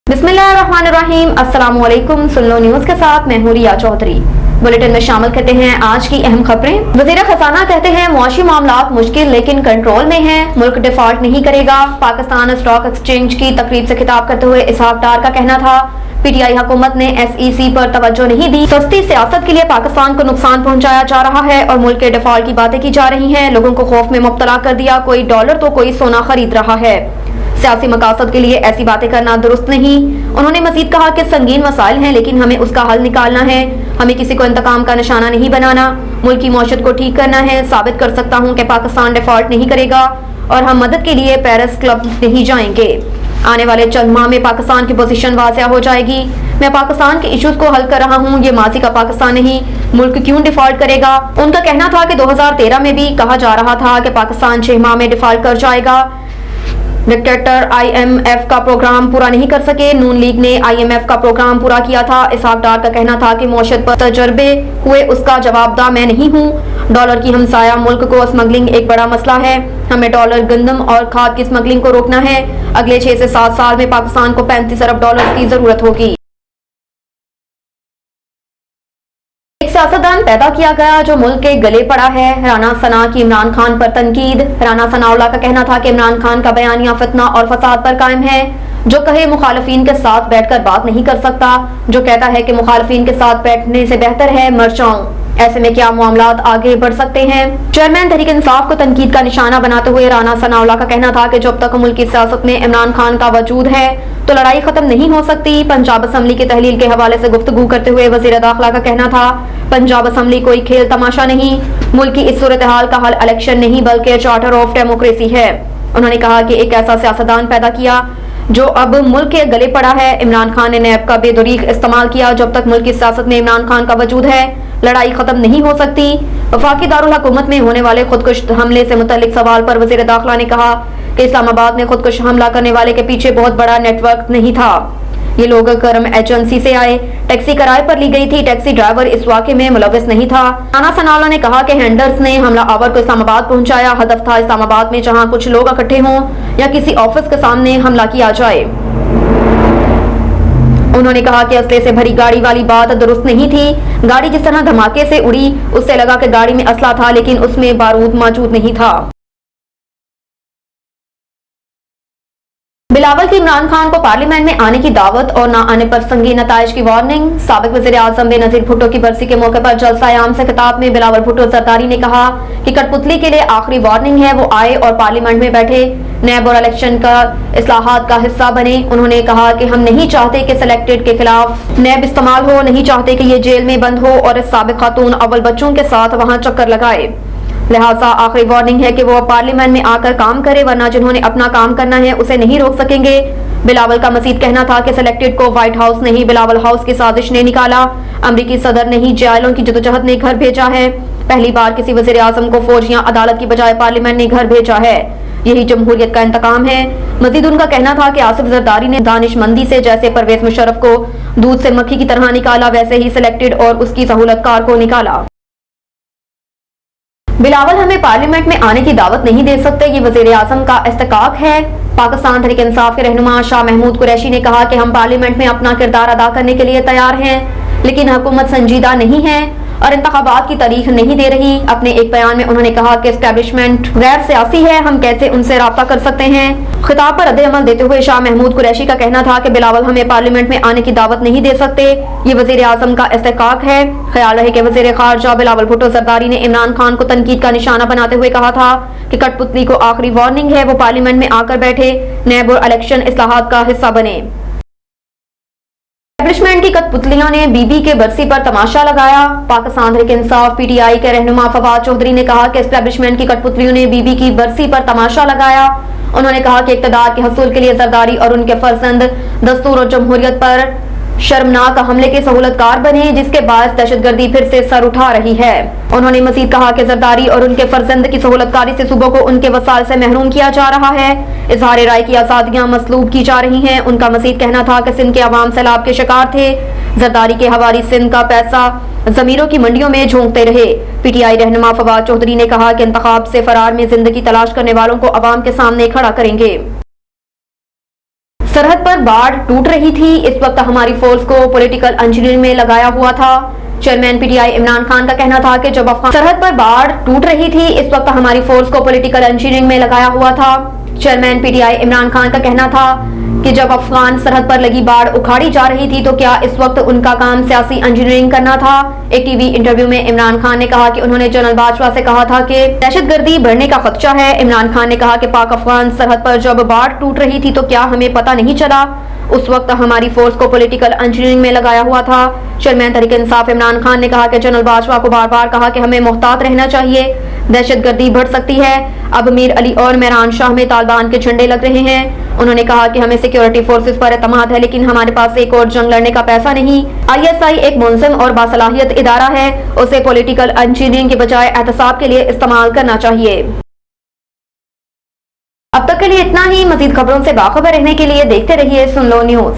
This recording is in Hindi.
बिस्मिल्लाहिर्रहमानिर्रहीम। अस्सलाम वालेकुम। सुन लो न्यूज के साथ मैं हूं रिया चौधरी। बुलेटिन में शामिल करते हैं आज की अहम खबरें। वज़ीर खजाना कहते हैं मुआशी मामलात मुश्किल लेकिन कंट्रोल में हैं, मुल्क डिफॉल्ट नहीं करेगा। पाकिस्तान स्टॉक एक्सचेंज की तकरीब से खिताब करते हुए इसहाक डार का कहना था पीटीआई हुकूमत ने SEC पर तवज्जो नहीं दी। सस्ती सियासत के लिए पाकिस्तान को नुकसान पहुंचाया जा रहा है और मुल्क के डिफॉल्ट की बातें की जा रही हैं। लोगों को खौफ में मुब्तला कर दिया, कोई डॉलर तो कोई सोना खरीद रहा है। सियासी मकासद के लिए ऐसी बातें करना दुरुस्त नहीं। उन्होंने मजीद कहा कि संगीन मसाइल हैं लेकिन हमें उसका हल निकालना है। हमें किसी को इंतकाम का निशाना नहीं बनाना, मुल्क की मौशत को ठीक करना है। साबित कर सकता हूँ कि पाकिस्तान डिफॉल्ट नहीं करेगा और हम मदद के लिए पेरिस क्लब नहीं जाएंगे। आने वाले चंद माह में पाकिस्तान की पोजीशन वाज़िया हो जाएगी। मैं पाकिस्तान के इश्यूज को हल कर रहा हूँ, ये माजी का पाकिस्तान नहीं। मुल्क क्यों डिफॉल्ट करेगा? उनका कहना था कि 2013 में भी कहा जा रहा था कि पाकिस्तान 6 माह में डिफॉल्ट कर जाएगा। डिक्टेटर IMF का प्रोग्राम पूरा नहीं कर सके, नून लीग ने IMF का प्रोग्राम पूरा किया था। इसहाक डार का कहना था कि मौशत पर तजर्बे हुए उसका जवाबदा मैं नहीं हूँ। डॉलर की हमसाया मुल्क को स्मगलिंग एक बड़ा मसला है। हमें डॉलर, गंदम और खाद की स्मगलिंग को रोकना है। अगले 6 से 7 साल में पाकिस्तान को 35 अरब डॉलर की जरूरत होगी। सियासतदान पैदा किया गया जो मुल्क के गले पड़ा है। राना सना की इमरान खान पर तनकीद। राना सनाउल्लाह का कहना था कि इमरान खान का बयानिया फितना और फसाद पर कायम है। जो कहे मुखालफीन के साथ बैठकर बात नहीं कर सकता, जो कहता है कि मुखालफीन के साथ बैठने से बेहतर है मर जाऊं। ऐसे में क्या मामलात आगे बढ़ सकते हैं? चेयरमैन तहरीक इंसाफ को तनकीद का निशाना बनाते हुए राना सनाउल्लाह का कहना था कि जब तक मुल्क की सियासत में इमरान खान का वजूद है तो लड़ाई खत्म नहीं हो सकती। पंजाब असम्बली की तहलील के हवाले से गुफ्तगू करते हुए वजीर दाखिला का कहना था पंजाब असम्बली कोई खेल तमाशा नहीं। मुल्क की इस सूरत हाल का हल इलेक्शन नहीं बल्कि चार्टर ऑफ डेमोक्रेसी है। उन्होंने कहा कि एक ऐसा सियासतदान पैदा किया जो अब मुल्क के गले पड़ा है। इमरान खान ने नैब का बेदरीक इस्तेमाल किया। जब तक मुल्क की सियासत में इमरान खान का वजूद है लड़ाई खत्म नहीं हो सकती। वफाकी दारुल हुकूमत में होने वाले खुदकुश हमले से मुतल्लिक सवाल पर वजीर दाखिला ने कहा कि इस्लामाबाद में खुदकुश हमला करने वाले के पीछे बहुत बड़ा नेटवर्क नहीं था। ये लोग कर्म एजेंसी से आए, टैक्सी किराए पर ली गई थी, टैक्सी ड्राइवर इस वाक़े में मुलविस नहीं था। राना सनाउल्लाह ने कहा कि हैंडर्स ने हमला आवर को इस्लामाबाद पहुंचाया। हदफ था इस्लामाबाद में जहां कुछ लोग इकट्ठे हों या किसी ऑफिस के सामने हमला किया जाए। उन्होंने कहा कि असले से भरी गाड़ी वाली बात दुरुस्त नहीं थी। गाड़ी जिस तरह धमाके से उड़ी उससे लगा कि गाड़ी में असला था लेकिन उसमें बारूद मौजूद नहीं था। बिलावल की इमरान खान को पार्लियामेंट में आने की दावत और ना आने पर संगीन नताइज की वार्निंग। साबिक वज़ीर आज़म बेनज़ीर भुट्टो की बरसी के मौके पर जलसा-ए-आम से खिताब में बिलावल भुट्टो जरदारी ने कहा कि कठपुतली के लिए आखिरी वार्निंग है, वो आए और पार्लियामेंट में बैठे, नैब और इलेक्शन का इस्लाहात का हिस्सा बने। उन्होंने कहा कि हम नहीं चाहते कि सिलेक्टेड के खिलाफ नैब इस्तेमाल हो, नहीं चाहते कि ये जेल में बंद हो और इस साबिक खातून अव्वल बच्चों के साथ वहां चक्कर लगाए। लिहाजा आखिरी वार्निंग है कि वो पार्लियामेंट में आकर काम करे, वरना जिन्होंने अपना काम करना है उसे नहीं रोक सकेंगे। बिलावल का मजीद कहना था कि सिलेक्टेड को व्हाइट हाउस नहीं बिलावल हाउस की साजिश ने निकाला। अमरीकी सदर ने ही जायलों की जदोजहद ने घर भेजा है। पहली बार किसी वजीर आजम को फौज या अदालत की बजाय पार्लियामेंट ने घर भेजा है। यही जमहूरियत का इंतकाम है। मजीद उनका कहना था कि आसिफ जरदारी ने दानिशमंदी से जैसे परवेज मुशर्रफ को दूध से मक्खी की तरह निकाला वैसे ही सिलेक्टेड और उसकी सहूलतकार को निकाला। बिलावल हमें पार्लियामेंट में आने की दावत नहीं दे सकते, ये वजीर आजम का इस्तेकाक है। पाकिस्तान तहरीक इंसाफ के रहनुमा शाह महमूद कुरैशी ने कहा कि हम पार्लियामेंट में अपना किरदार अदा करने के लिए तैयार हैं लेकिन हुकूमत संजीदा नहीं है और इंतखाबात की तारीख नहीं दे रही। अपने एक बयान में उन्होंने कहा कि एस्टैब्लिशमेंट गैर सियासी है, हम कैसे उनसे रब्ता कर सकते हैं। खिताब पर रद्द-ए-अमल देते हुए शाह महमूद कुरैशी का कहना था कि बिलावल हमें पार्लियामेंट में आने की दावत नहीं दे सकते, ये वजीर आजम का इस्तेकाक है। ख्याल रहे कि वजीर खारजा बिलावल भुट्टो जरदारी ने इमरान खान को तनकीद का निशाना बनाते हुए कहा था कि कठपुतली को आखिरी वार्निंग है, वो पार्लियामेंट में आकर बैठे, नैब और इलेक्शन इस्लाहात का हिस्सा बने। एस्टैब्लिशमेंट की कठपुतलियों ने बीबी के बरसी पर तमाशा लगाया। पाकिस्तान तहरीक इंसाफ PTI के रहनुमा फवाद चौधरी ने कहा कि एस्टैब्लिशमेंट की कठपुतलियों ने बीबी की बरसी पर तमाशा लगाया। उन्होंने कहा कि इक़्तिदार के हसूल के लिए जरदारी और उनके फर्जंद दस्तूर और जमहूरियत पर शर्मनाक हमले के सहूलतकार बने जिसके बाद दहशतगर्दी फिर से सर उठा रही है। उन्होंने मजीद कहा कि जरदारी और उनके फर्जंद की सहूलतकारी से सूबों को उनके वसाइल से महरूम किया जा रहा है। इजहार राय की आजादियां मसलूब की जा रही हैं। उनका मजीद कहना था कि सिंध के अवाम सैलाब के शिकार थे। जरदारी के हवारी सिंध का पैसा जमीरों की मंडियों में झोंकते रहे। PTI रहनुमा फवाद चौधरी ने कहा कि इंतखाब से फरार में जिंदगी तलाश करने वालों को अवाम के सामने खड़ा करेंगे। सरहद पर बाढ़ टूट रही थी, इस वक्त हमारी फोर्स को पॉलिटिकल इंजीनियरिंग में लगाया हुआ था। चेयरमैन पीटीआई इमरान खान का कहना था कि जब अफगान सरहद पर बाढ़ टूट रही थी, इस वक्त हमारी फोर्स को पॉलिटिकल इंजीनियरिंग में लगाया हुआ था। चेयरमैन पीटीआई इमरान खान का कहना था कि जब अफगान सरहद पर लगी बाढ़ उखाड़ी जा रही थी तो क्या इस वक्त उनका काम सियासी इंजीनियरिंग करना था। एक टीवी इंटरव्यू में इमरान खान ने कहा कि उन्होंने जनरल बाजवा से कहा था कि दहशतगर्दी बढ़ने का खदशा है। इमरान खान ने कहा कि पाक अफगान सरहद पर जब बाढ़ टूट रही थी तो क्या हमें पता नहीं चला, उस वक्त हमारी फोर्स को पॉलिटिकल इंजीनियरिंग में लगाया हुआ था। चेयरमैन तहरीक इंसाफ इमरान खान ने कहा कि जनरल बाजवा को बार बार कहा कि हमें मोहतात रहना चाहिए, दहशतगर्दी बढ़ सकती है। अब मीर अली और मेहरान शाह में तालिबान के झंडे लग रहे हैं। उन्होंने कहा कि हमें सिक्योरिटी फोर्सेस पर एतमाद है, लेकिन हमारे पास एक और जंग लड़ने का पैसा नहीं। ISI एक मुनज़्ज़म और बासलाहियत इदारा है, उसे पॉलिटिकल इंजीनियरिंग के बजाय एहतसाब के लिए इस्तेमाल करना चाहिए। अब तक के लिए इतना ही। मजीद खबरों से बाखबर रहने के लिए देखते रहिए सुन लो न्यूज।